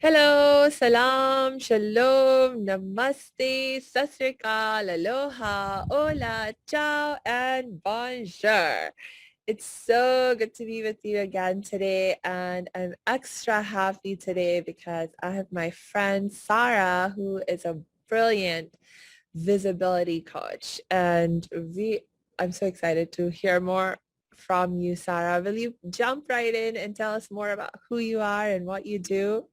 Hello, salam, shalom, namaste, sat sri akal, aloha, hola, ciao, and bonjour. It's so good to be with you again today, and I'm extra happy today because I have my friend Sara, who is a brilliant visibility coach, and I'm so excited to hear more from you, Sara. Will you jump right in and tell us more about who you are and what you do?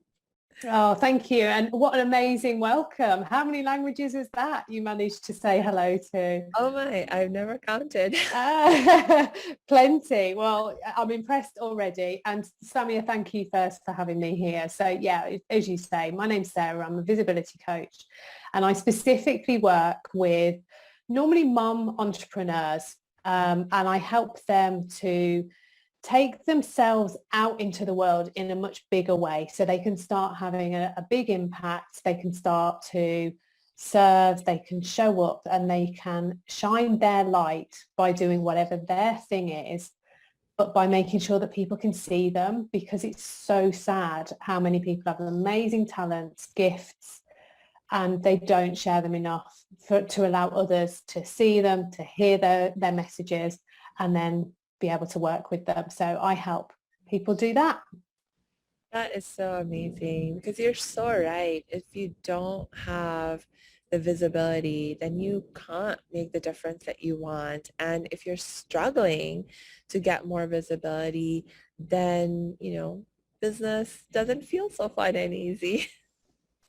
Oh, thank you. And what an amazing welcome. How many languages is that you managed to say hello to? Oh my, I've never counted. Plenty. Well, I'm impressed already. And Samia, thank you first for having me here. So yeah, as you say, my name's Sarah. I'm a visibility coach and I specifically work with normally mum entrepreneurs and I help them to take themselves out into the world in a much bigger way so they can start having a big impact. They can start to serve, they can show up and they can shine their light by doing whatever their thing is, but by making sure that people can see them, because it's so sad how many people have amazing talents, gifts, and they don't share them enough to allow others to see them, to hear their messages, and then be able to work with them. So I help people do that. That is so amazing because you're so right. If you don't have the visibility, then you can't make the difference that you want. And if you're struggling to get more visibility, then, business doesn't feel so fun and easy.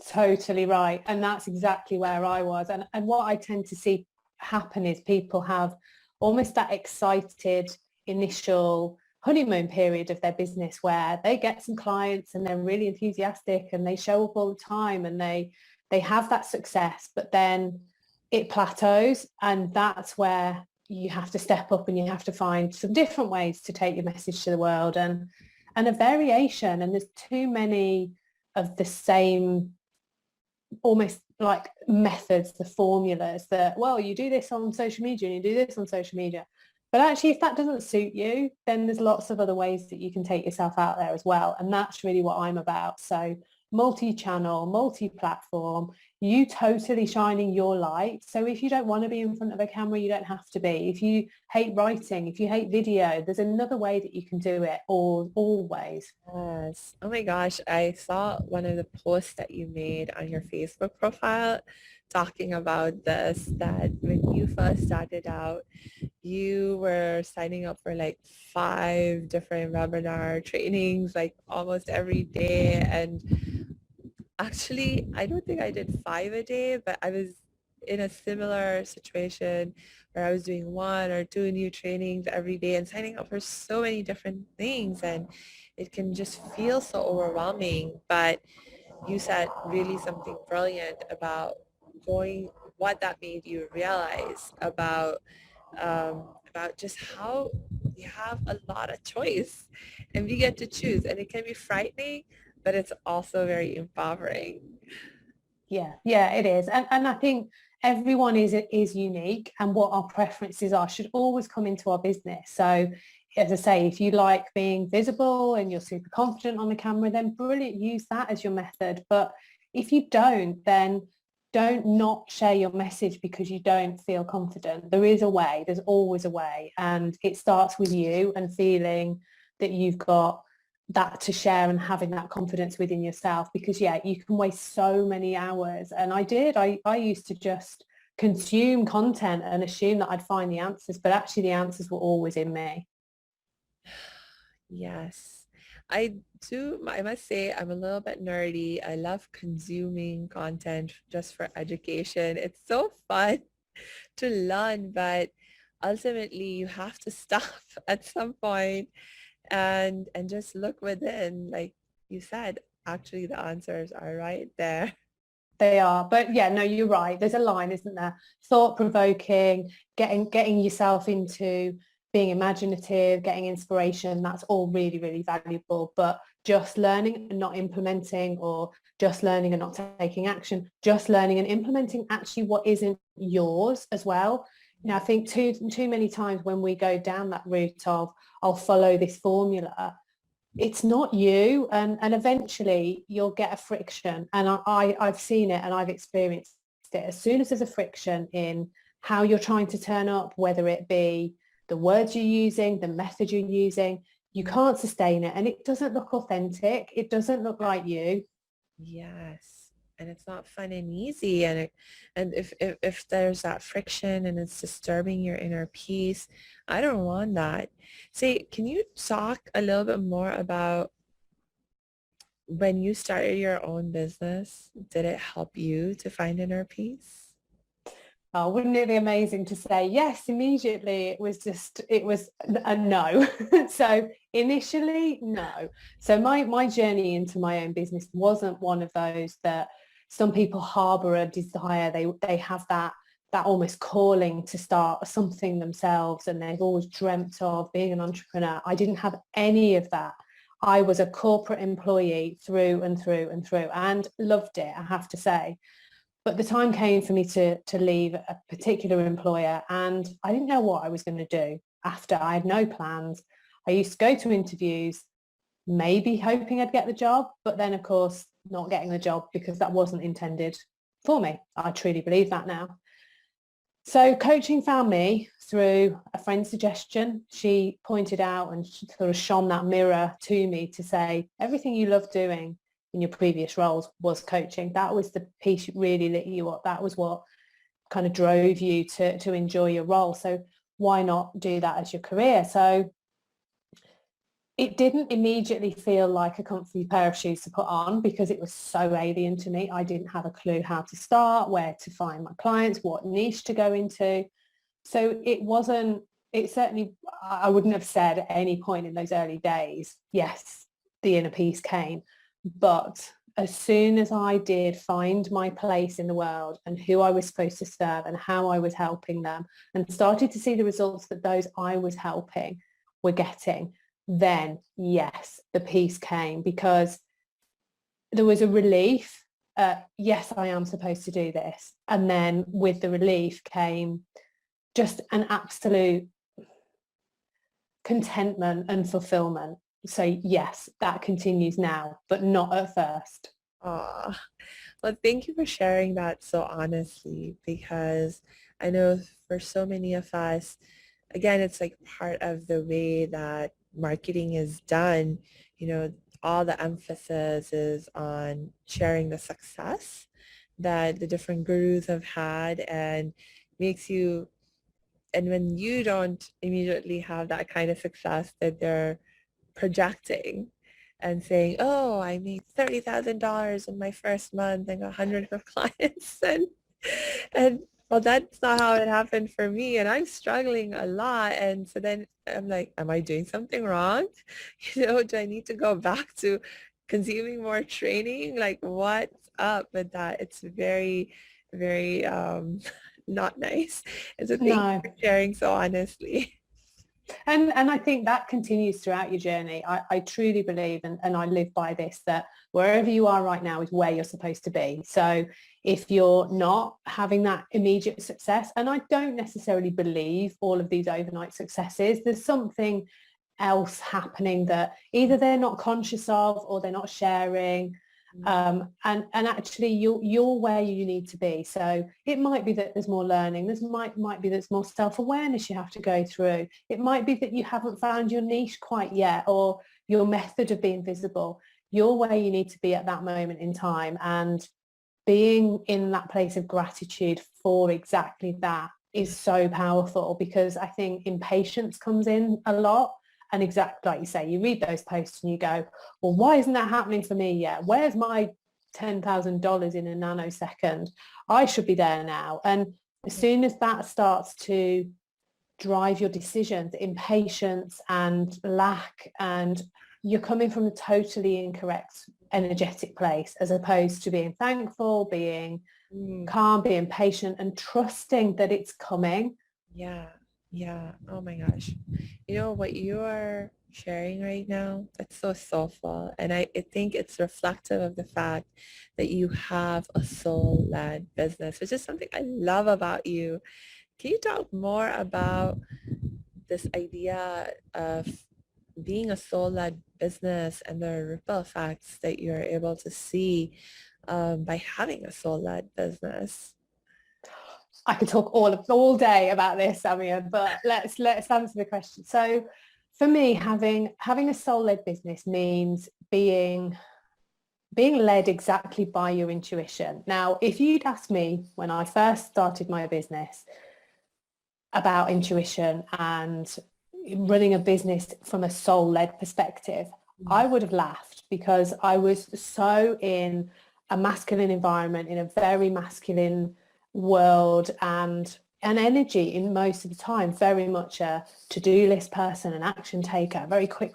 Totally right. And that's exactly where I was. And what I tend to see happen is people have almost that excited initial honeymoon period of their business where they get some clients and they're really enthusiastic and they show up all the time and they have that success, but then it plateaus, and that's where you have to step up and you have to find some different ways to take your message to the world, and a variation. And there's too many of the same almost like methods, the formulas that, well, you do this on social media and you do this on social media. But actually, if that doesn't suit you, then there's lots of other ways that you can take yourself out there as well. And that's really what I'm about. So multi-channel, multi-platform, you totally shining your light. So if you don't want to be in front of a camera, you don't have to be. If you hate writing, if you hate video, there's another way that you can do it, or always. Yes. Oh my gosh, I saw one of the posts that you made on your Facebook profile talking about this, that when you first started out, you were signing up for like 5 different webinar trainings like almost every day. And actually, I don't think I did 5 a day, but I was in a similar situation where I was doing 1 or 2 new trainings every day and signing up for so many different things. And it can just feel so overwhelming. But you said really something brilliant about going, what that made you realize about just how we have a lot of choice and we get to choose, and it can be frightening, but it's also very empowering. Yeah, it is. And I think everyone is unique, and what our preferences are should always come into our business. So as I say, if you like being visible and you're super confident on the camera, then brilliant, use that as your method. But if you don't, then don't not share your message because you don't feel confident. There is a way, there's always a way. And it starts with you and feeling that you've got that to share and having that confidence within yourself, because yeah, you can waste so many hours. And I used to just consume content and assume that I'd find the answers, but actually the answers were always in me. Yes, I do. I must say I'm a little bit nerdy. I love consuming content just for education. It's so fun to learn, but ultimately you have to stop at some point and just look within. Like you said, actually the answers are right there. They are, but yeah, no, you're right, there's a line, isn't there? Thought provoking, getting yourself into being imaginative, getting inspiration, that's all really, really valuable. But just learning and not implementing, or just learning and not taking action, just learning and implementing actually what isn't yours as well. You know, I think too many times when we go down that route of I'll follow this formula, it's not you, and eventually you'll get a friction. And I've seen it and I've experienced it. As soon as there's a friction in how you're trying to turn up, whether it be the words you're using, the method you're using, you can't sustain it, and it doesn't look authentic. It doesn't look like you. Yes. And it's not fun and easy. And if there's that friction and it's disturbing your inner peace, I don't want that. Say, can you talk a little bit more about when you started your own business? Did it help you to find inner peace? Oh, wouldn't it be amazing to say yes immediately? It was a no. So initially, no. So my journey into my own business wasn't one of those that some people harbor a desire. They have that almost calling to start something themselves, and they've always dreamt of being an entrepreneur. I didn't have any of that. I was a corporate employee through and through and through, and loved it, I have to say. But the time came for me to leave a particular employer, and I didn't know what I was going to do after. I had no plans. I used to go to interviews, maybe hoping I'd get the job, but then of course not getting the job because that wasn't intended for me. I truly believe that now. So coaching found me through a friend's suggestion. She pointed out and sort of shone that mirror to me to say, everything you love doing in your previous roles was coaching. That was the piece that really lit you up. That was what kind of drove you to enjoy your role. So why not do that as your career? So it didn't immediately feel like a comfy pair of shoes to put on because it was so alien to me. I didn't have a clue how to start, where to find my clients, what niche to go into. So it certainly, I wouldn't have said at any point in those early days, yes, the inner peace came. But as soon as I did find my place in the world and who I was supposed to serve and how I was helping them, and started to see the results that those I was helping were getting, then yes, the peace came, because there was a relief. Yes, I am supposed to do this. And then with the relief came just an absolute contentment and fulfillment. So yes, that continues now, but not at first. Ah, well, thank you for sharing that so honestly, because I know for so many of us, again, it's like part of the way that marketing is done. You know, all the emphasis is on sharing the success that the different gurus have had, and makes you, and when you don't immediately have that kind of success that they're projecting and saying, oh, I made $30,000 in my first month and got hundreds of clients. And well, that's not how it happened for me. And I'm struggling a lot. And so then I'm like, am I doing something wrong? Do I need to go back to consuming more training? Like, what's up with that? It's very, very not nice. And so thank No. you for sharing so honestly. And I think that continues throughout your journey. I truly believe, and I live by this, that wherever you are right now is where you're supposed to be. So if you're not having that immediate success, and I don't necessarily believe all of these overnight successes, there's something else happening that either they're not conscious of or they're not sharing. And actually you're where you need to be. So it might be that there's more learning. There's might be there's more self-awareness you have to go through. It might be that you haven't found your niche quite yet, or your method of being visible. You're where you need to be at that moment in time, and being in that place of gratitude for exactly that is so powerful, because I think impatience comes in a lot. And exactly like you say, you read those posts and you go, well, why isn't that happening for me yet? Where's my $10,000 in a nanosecond? I should be there now. And as soon as that starts to drive your decisions, impatience and lack, and you're coming from a totally incorrect energetic place, as opposed to being thankful, being Mm. calm, being patient, and trusting that it's coming. Yeah, yeah. Oh my gosh. You know what you are sharing right now? That's so soulful. And I think it's reflective of the fact that you have a soul-led business, which is something I love about you. Can you talk more about this idea of being a soul-led business and the ripple effects that you're able to see by having a soul-led business? I could talk all day about this, Samia, but let's answer the question. So for me, having a soul-led business means being led exactly by your intuition. Now, if you'd asked me when I first started my business about intuition and running a business from a soul-led perspective, I would have laughed, because I was so in a masculine environment, in a very masculine world, and an energy in most of the time, very much a to-do list person, an action taker, very quick.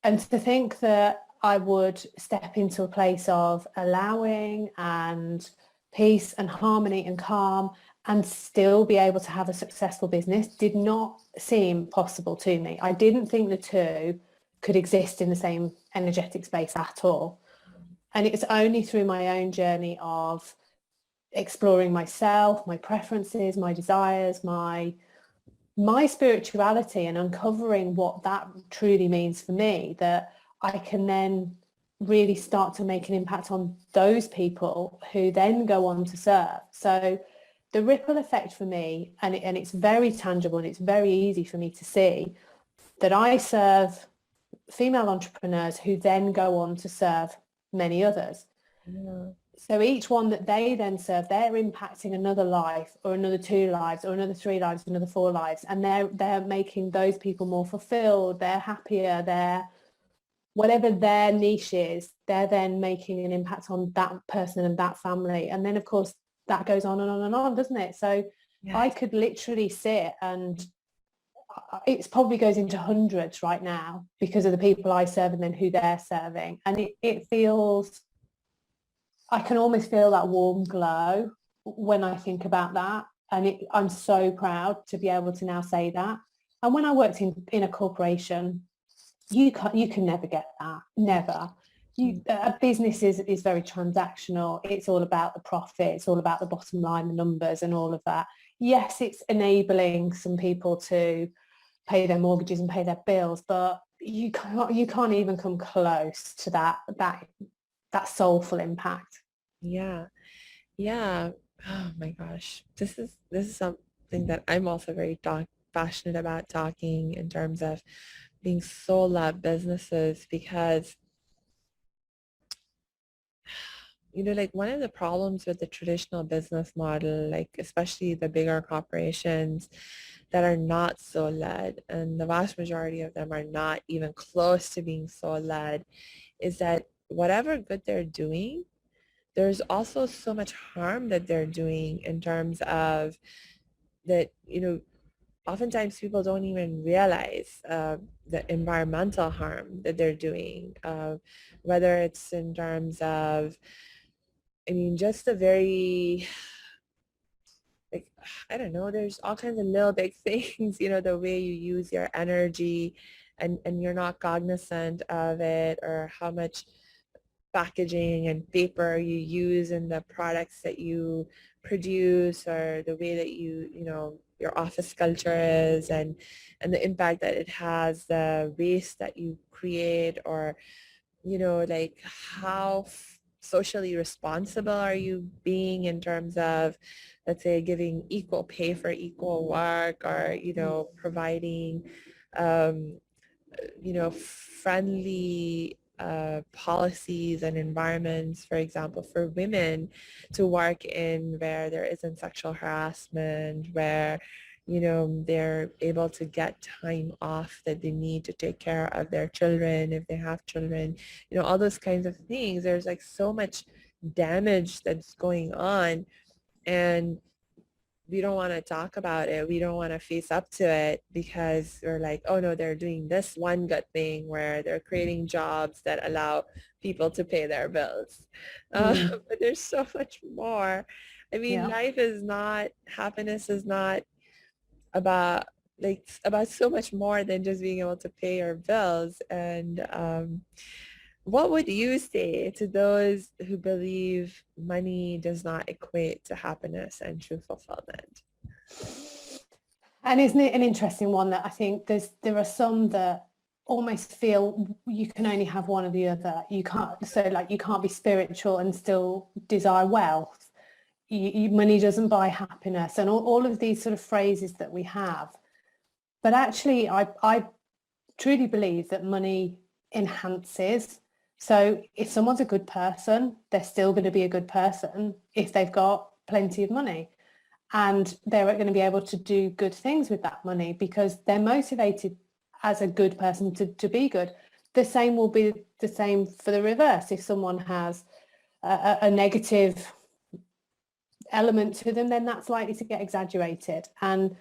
And to think that I would step into a place of allowing and peace and harmony and calm and still be able to have a successful business did not seem possible to me. I didn't think the two could exist in the same energetic space at all. And it was only through my own journey of exploring myself, my preferences, my desires, my spirituality, and uncovering what that truly means for me, that I can then really start to make an impact on those people who then go on to serve. So the ripple effect for me, and it's very tangible and it's very easy for me to see, that I serve female entrepreneurs who then go on to serve many others. Yeah. So each one that they then serve, they're impacting another life, or another 2 lives, or another 3 lives, another 4 lives, and they're making those people more fulfilled. They're happier. They're whatever their niche is. They're then making an impact on that person and that family, and then of course that goes on and on and on, doesn't it? So Yes. I could literally sit, and it probably goes into hundreds right now because of the people I serve and then who they're serving, and it feels. I can almost feel that warm glow when I think about that. And I'm so proud to be able to now say that. And when I worked in a corporation, you can never get that. Never. A business is very transactional. It's all about the profit. It's all about the bottom line, the numbers and all of that. Yes, it's enabling some people to pay their mortgages and pay their bills, but you can't even come close to that soulful impact. Yeah. Yeah. Oh my gosh. This is something that I'm also very passionate about talking in terms of being soul-led businesses, because like one of the problems with the traditional business model, like especially the bigger corporations that are not soul-led, and the vast majority of them are not even close to being soul-led, is that whatever good they're doing, there's also so much harm that they're doing, in terms of that, oftentimes people don't even realize the environmental harm that they're doing, whether it's in terms of, I mean, just a very, like, I don't know, there's all kinds of little big things, the way you use your energy, and you're not cognizant of it, or how much packaging and paper you use in the products that you produce, or the way that your office culture is, and the impact that it has, the waste that you create, or like how socially responsible are you being in terms of, let's say, giving equal pay for equal work, or providing um, friendly policies and environments, for example, for women to work in, where there isn't sexual harassment, where they're able to get time off that they need to take care of their children if they have children, all those kinds of things. There's like so much damage that's going on, and we don't want to talk about it. We don't want to face up to it, because we're like, oh no, they're doing this one good thing where they're creating jobs that allow people to pay their bills. Mm, But there's so much more. I mean, yeah. happiness is not about, about so much more than just being able to pay your bills. And what would you say to those who believe money does not equate to happiness and true fulfillment? And isn't it an interesting one that I think there are some that almost feel you can only have one or the other. You can't, so like you can't be spiritual and still desire wealth. Money doesn't buy happiness, and all of these sort of phrases that we have. But actually, I truly believe that money enhances. So if someone's a good person, they're still going to be a good person if they've got plenty of money. And they're going to be able to do good things with that money because they're motivated as a good person to be good. The same will be the same for the reverse. If someone has a negative element to them, then that's likely to get exaggerated. And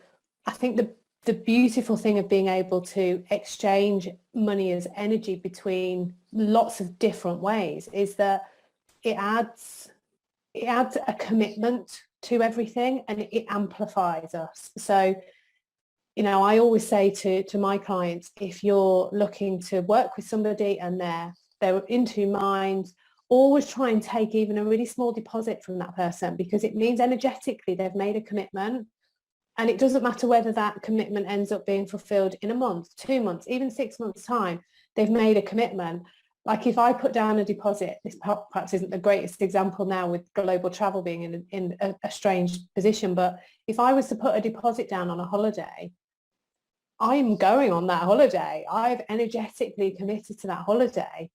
I think the beautiful thing of being able to exchange money as energy between lots of different ways is that it adds a commitment to everything, and it amplifies us. So, you know, I always say to my clients, if you're looking to work with somebody and they're in two minds, always try and take even a really small deposit from that person, because it means energetically they've made a commitment. And it doesn't matter whether that commitment ends up being fulfilled in a month, 2 months, even 6 months' time, they've made a commitment. Like if I put down a deposit, this perhaps isn't the greatest example now with global travel being in a strange position, but if I was to put a deposit down on a holiday, I'm going on that holiday. I've energetically committed to that holiday,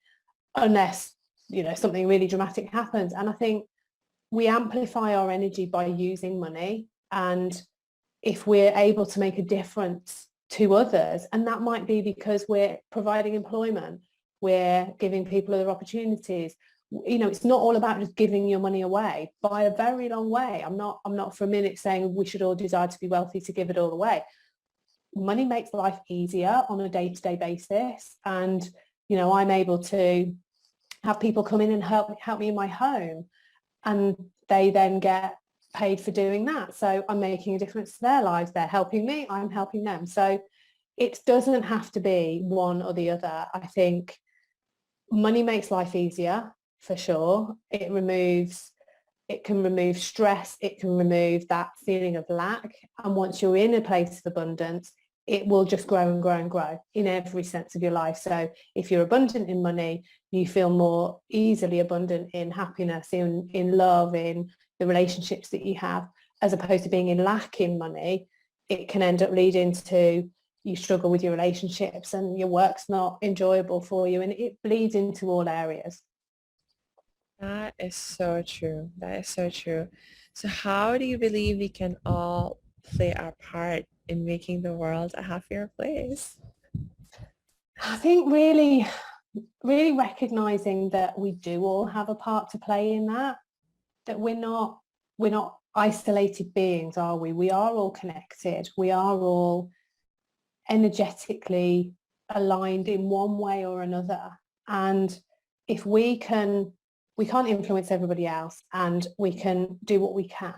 unless, you know, something really dramatic happens. And I think we amplify our energy by using money. And if we're able to make a difference to others, and that might be because we're providing employment, we're giving people other opportunities. You know, it's not all about just giving your money away by a very long way. I'm not for a minute saying we should all desire to be wealthy to give it all away. Money makes life easier on a day-to-day basis. And, you know, I'm able to have people come in and help me in my home, and they then get paid for doing that. So I'm making a difference to their lives. They're helping me, I'm helping them. So it doesn't have to be one or the other. I think money makes life easier for sure. It can remove stress. It can remove that feeling of lack. And once you're in a place of abundance, it will just grow and grow and grow in every sense of your life. So if you're abundant in money, you feel more easily abundant in happiness, in love, in the relationships that you have, as opposed to being in lack in money. It can end up leading to you struggle with your relationships and your work's not enjoyable for you, and it bleeds into all areas. That is so true. That is so true. So how do you believe we can all play our part in making the world a happier place? I think really recognizing that we do all have a part to play in that we're not isolated beings, are we? We are all connected. We are all energetically aligned in one way or another. And if we can't influence everybody else, and we can do what we can.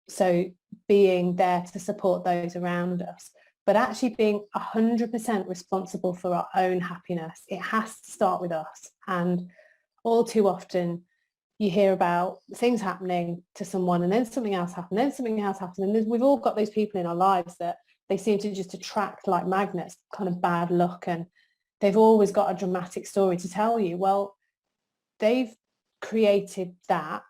So being there to support those around us, but actually being 100% responsible for our own happiness. It has to start with us. And all too often you hear about things happening to someone, and then something else happened, then something else happened. And we've all got those people in our lives that they seem to just attract like magnets, kind of bad luck. And they've always got a dramatic story to tell you. Well, they've created that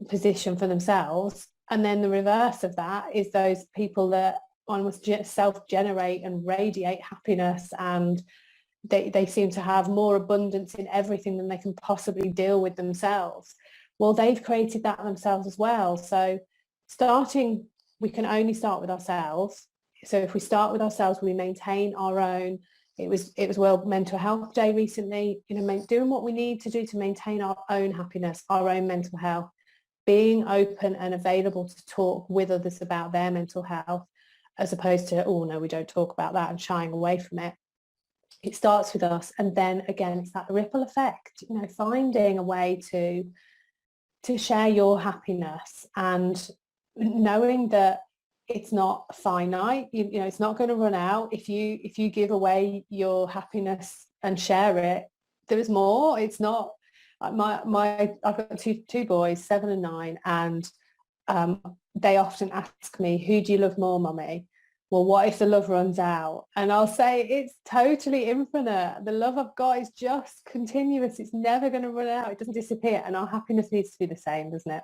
position for themselves. And then the reverse of that is those people that almost self-generate and radiate happiness, and they seem to have more abundance in everything than they can possibly deal with themselves. Well, they've created that themselves as well. So we can only start with ourselves. So if we start with ourselves, we maintain our own. It was World Mental Health Day recently, you know, doing what we need to do to maintain our own happiness, our own mental health, being open and available to talk with others about their mental health, as opposed to, oh no, we don't talk about that, and shying away from it. It starts with us. And then again, it's that ripple effect, you know, finding a way to share your happiness, and knowing that it's not finite. You know, it's not going to run out. If you give away your happiness and share it, there is more. It's not I've got two boys, 7 and 9, and they often ask me, who do you love more, mummy? well, what if the love runs out? And I'll say it's totally infinite. The love I've got is just continuous. It's never going to run out. It doesn't disappear. And our happiness needs to be the same, doesn't it?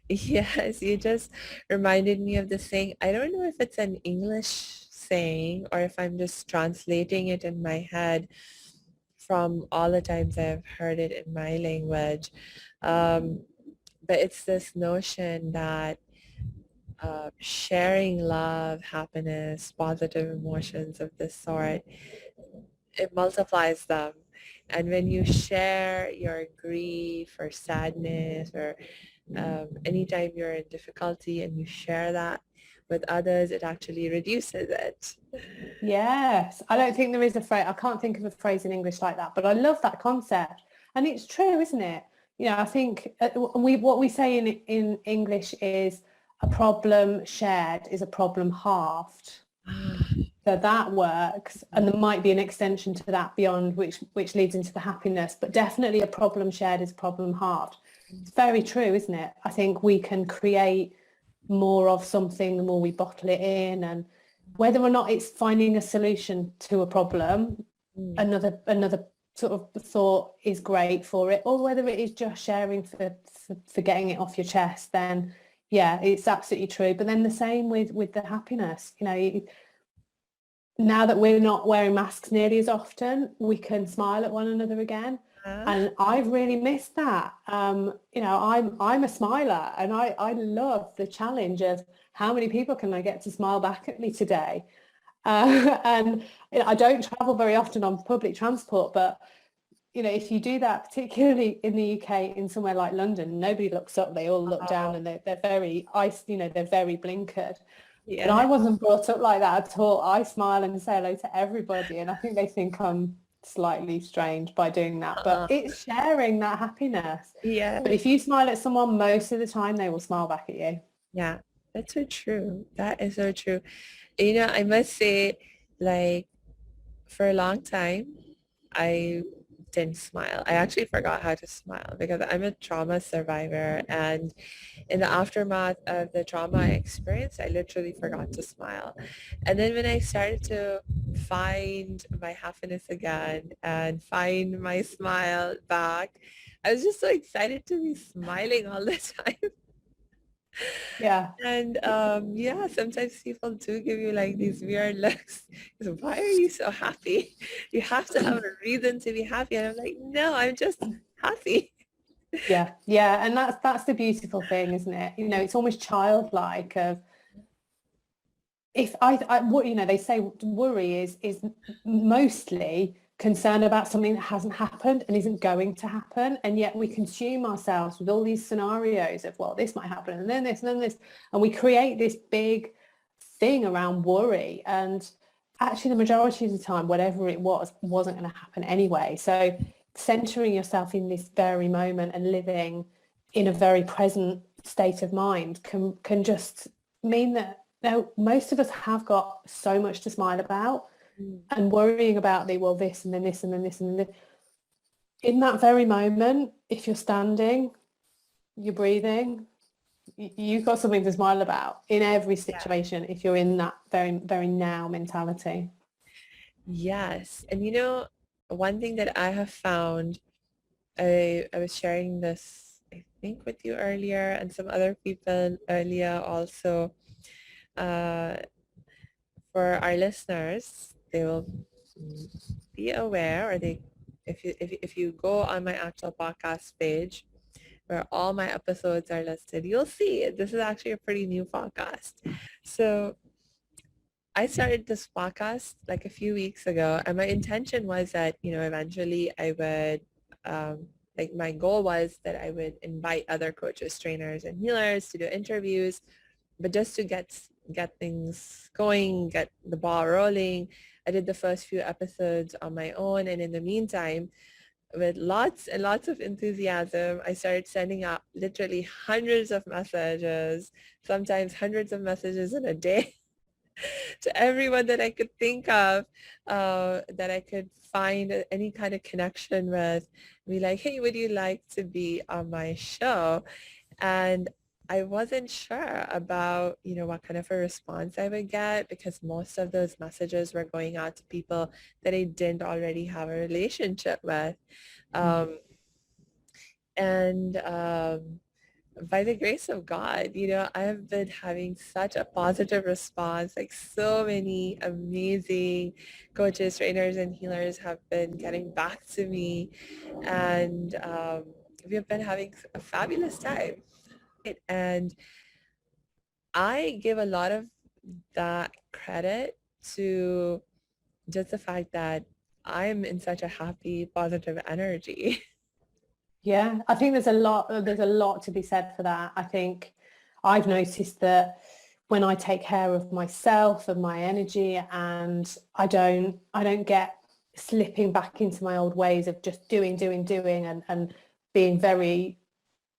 Yes, you just reminded me of the saying. I don't know if it's an English saying or if I'm just translating it in my head from all the times I've heard it in my language. Um, but it's this notion that sharing love, happiness, positive emotions of this sort, it multiplies them. And when you share your grief or sadness or anytime you're in difficulty and you share that with others, it actually reduces it. Yes. I don't think there is a phrase. I can't think of a phrase in English like that, but I love that concept. And it's true, isn't it? You know, I think what we say in English is a problem shared is a problem halved. So that works, and there might be an extension to that beyond which leads into the happiness, but definitely a problem shared is problem halved. It's very true, isn't it? I think we can create more of something the more we bottle it in, and whether or not it's finding a solution to a problem, another sort of thought is great for it, or whether it is just sharing for getting it off your chest, then yeah, it's absolutely true. But then the same with the happiness, you know, now that we're not wearing masks nearly as often, we can smile at one another again. And I've really missed that. You know, I'm a smiler, and I love the challenge of how many people can I get to smile back at me today. And you know, I don't travel very often on public transport, but you know, if you do that, particularly in the UK, in somewhere like London, nobody looks up; they all look down, and they're very you know, they're very blinkered. But Yeah. I wasn't brought up like that at all. I smile and say hello to everybody, and I think they think I'm slightly strange by doing that. But Uh, it's sharing that happiness. yeah. But if you smile at someone, most of the time they will smile back at you. Yeah. That's so true. That is so true. You know, I must say, like, for a long time, I didn't smile. I actually forgot how to smile because I'm a trauma survivor. And in the aftermath of the trauma I experienced, I literally forgot to smile. And then when I started to find my happiness again and find my smile back, I was just so excited to be smiling all the time. Yeah. And yeah, sometimes people do give you like these weird looks. Why are you so happy? You have to have a reason to be happy. And I'm like, no, I'm just happy. Yeah, yeah, and that's the beautiful thing, isn't it? You know, it's almost childlike of if what you know, they say worry is mostly concern about something that hasn't happened and isn't going to happen, and yet we consume ourselves with all these scenarios of, well, this might happen and then this and then this, and we create this big thing around worry, and actually the majority of the time whatever it was wasn't going to happen anyway. So centering yourself in this very moment and living in a very present state of mind can just mean that now most of us have got so much to smile about, and worrying about the, well, this and then this and then this and then this. In that very moment, if you're standing, you're breathing, you've got something to smile about in every Yeah. situation if you're in that very, very now mentality. Yes. And you know, one thing that I have found, I was sharing this, I think, with you earlier and some other people earlier also. Uh, for our listeners, they will be aware, or they, if you go on my actual podcast page where all my episodes are listed, you'll see this is actually a pretty new podcast. So I started this podcast like a few weeks ago, and my intention was that, you know, eventually I would, like my goal was that I would invite other coaches, trainers, and healers to do interviews, but just to get things going, get the ball rolling. I did the first few episodes on my own, and in the meantime, with lots and lots of enthusiasm, I started sending out literally hundreds of messages, sometimes hundreds of messages in a day to everyone that I could think of, that I could find any kind of connection with. Be like, hey, would you like to be on my show? And I wasn't sure about, what kind of a response I would get because most of those messages were going out to people that I didn't already have a relationship with. Um, and by the grace of God, I have been having such a positive response. Like so many amazing coaches, trainers, and healers have been getting back to me, and we've been having a fabulous time. And I give a lot of that credit to just the fact that I'm in such a happy, positive energy. Yeah, I think there's a lot to be said for that. I think I've noticed that when I take care of myself and my energy, and I don't get slipping back into my old ways of just doing and being very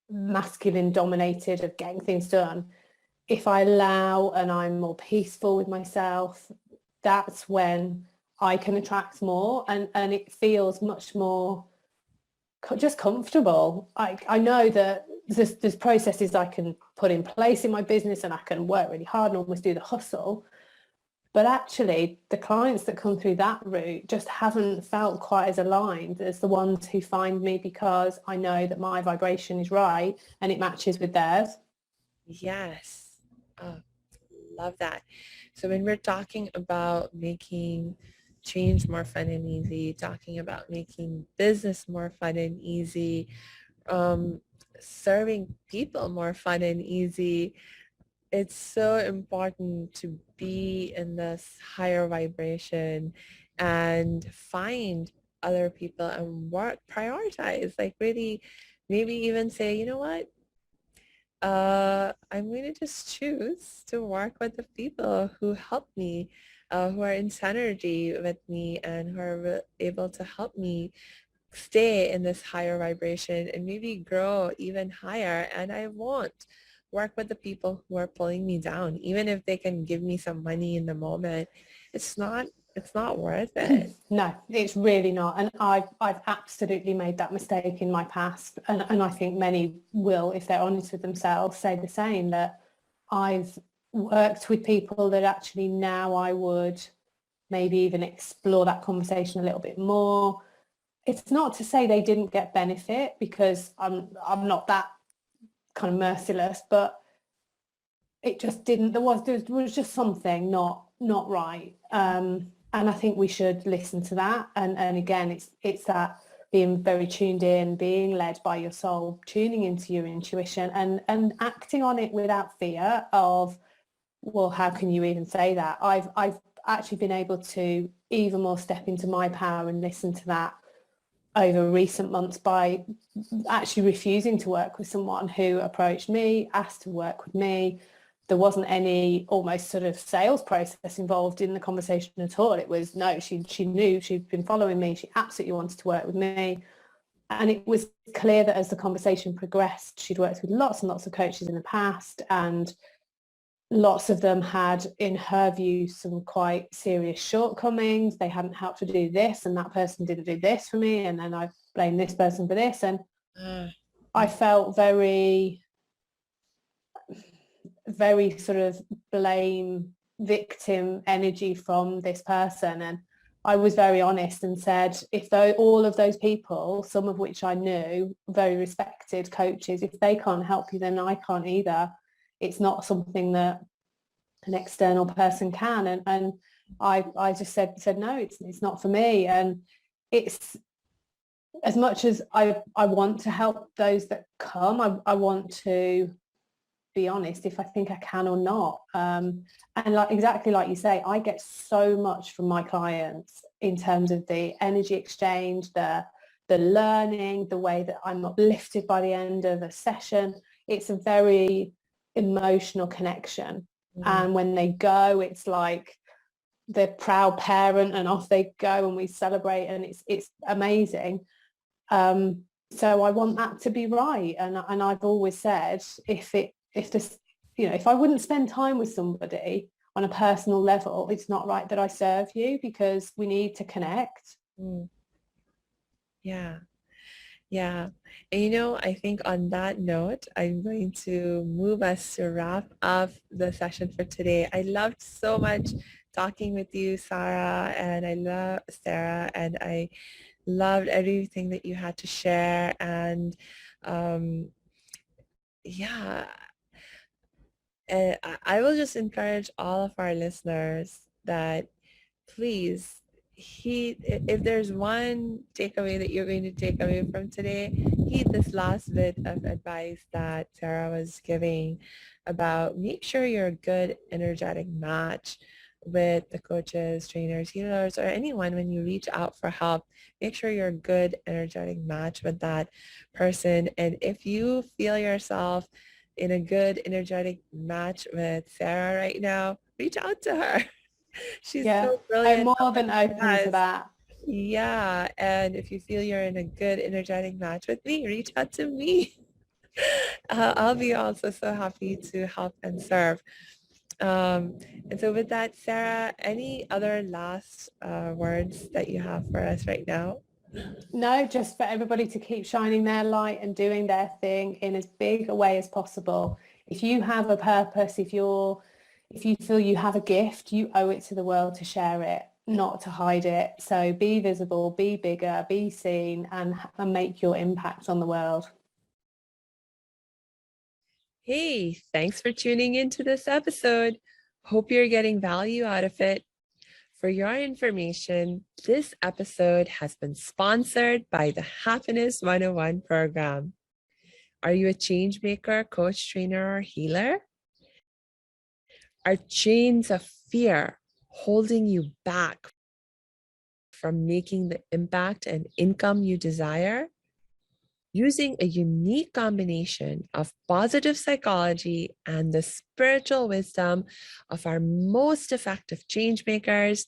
masculine dominated of getting things done. If I allow and I'm more peaceful with myself, that's when I can attract more, and it feels much more just comfortable. I know that there's processes I can put in place in my business, and I can work really hard and almost do the hustle. But actually, the clients that come through that route just haven't felt quite as aligned as the ones who find me because I know that my vibration is right and it matches with theirs. Yes. Oh, love that. So when we're talking about making change more fun and easy, talking about making business more fun and easy, um, serving people more fun and easy, it's so important to be in this higher vibration and find other people and work, prioritize, like really maybe even say, you know what, I'm going to just choose to work with the people who help me, who are in synergy with me and who are able to help me stay in this higher vibration and maybe grow even higher. And I won't work with the people who are pulling me down, even if they can give me some money in the moment. It's not, it's not worth it. No, it's really not. And I've absolutely made that mistake in my past. And I think many will, if they're honest with themselves, say the same, that I've worked with people that actually now I would maybe even explore that conversation a little bit more. It's not to say they didn't get benefit, because I'm not that kind of merciless, but it just didn't, there was just something not right. And I think we should listen to that. And again, it's that being very tuned in, being led by your soul, tuning into your intuition, and acting on it without fear of, well, how can you even say that? I've actually been able to even more step into my power and listen to that over recent months by actually refusing to work with someone who approached me, asked to work with me. There wasn't any almost sort of sales process involved in the conversation at all. It was, no, she knew, she'd been following me, she absolutely wanted to work with me. And it was clear that as the conversation progressed, she'd worked with lots and lots of coaches in the past, and lots of them had, in her view, some quite serious shortcomings. They hadn't helped to do this, and that person didn't do this for me, and then I blame this person for this. And Uh, I felt very, very sort of blame victim energy from this person. And I was very honest and said, if though all of those people, some of which I knew, very respected coaches, if they can't help you, then I can't either. It's not something that an external person can. And I just said no, it's not for me. And it's, as much as I want to help those that come, I want to be honest if I think I can or not. And like exactly like you say, I get so much from my clients in terms of the energy exchange, the learning, the way that I'm uplifted by the end of a session. It's a very emotional connection. mm, And when they go, it's like the proud parent, and off they go and we celebrate, and it's amazing. So I want that to be right. And I've always said, if this, if I wouldn't spend time with somebody on a personal level, it's not right that I serve you, because we need to connect. mm, yeah. Yeah. And you know, I think on that note, I'm going to move us to wrap up the session for today. I loved so much talking with you, Sarah, and I love Sarah, and I loved everything that you had to share. And um, yeah, I will just encourage all of our listeners that please if there's one takeaway that you're going to take away from today, heed this last bit of advice that Sarah was giving about make sure you're a good energetic match with the coaches, trainers, healers, or anyone when you reach out for help. Make sure you're a good energetic match with that person. And if you feel yourself in a good energetic match with Sarah right now, reach out to her. She's Yeah, so I'm brilliant more at what than she open to does. that. Yeah. And if you feel you're in a good energetic match with me, reach out to me. I'll be also so happy to help and serve. Um, and so with that, Sarah, any other last words that you have for us right now? No, just for everybody to keep shining their light and doing their thing in as big a way as possible. If you have a purpose, if you feel you have a gift, you owe it to the world to share it, not to hide it. So be visible, be bigger, be seen, and make your impact on the world. Hey, thanks for tuning into this episode. Hope you're getting value out of it. For your information, this episode has been sponsored by the Happiness 101 program. Are you a change maker, coach, trainer, or healer? Are chains of fear holding you back from making the impact and income you desire? Using a unique combination of positive psychology and the spiritual wisdom of our most effective change makers,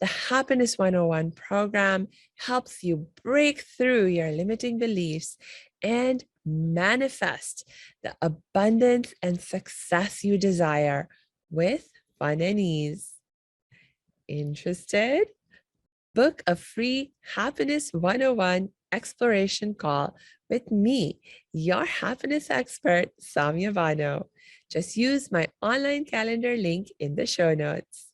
the Happiness 101 program helps you break through your limiting beliefs and manifest the abundance and success you desire with fun and ease. Interested? Book a free Happiness 101 exploration call with me, your happiness expert, Samia Bano. Just use my online calendar link in the show notes.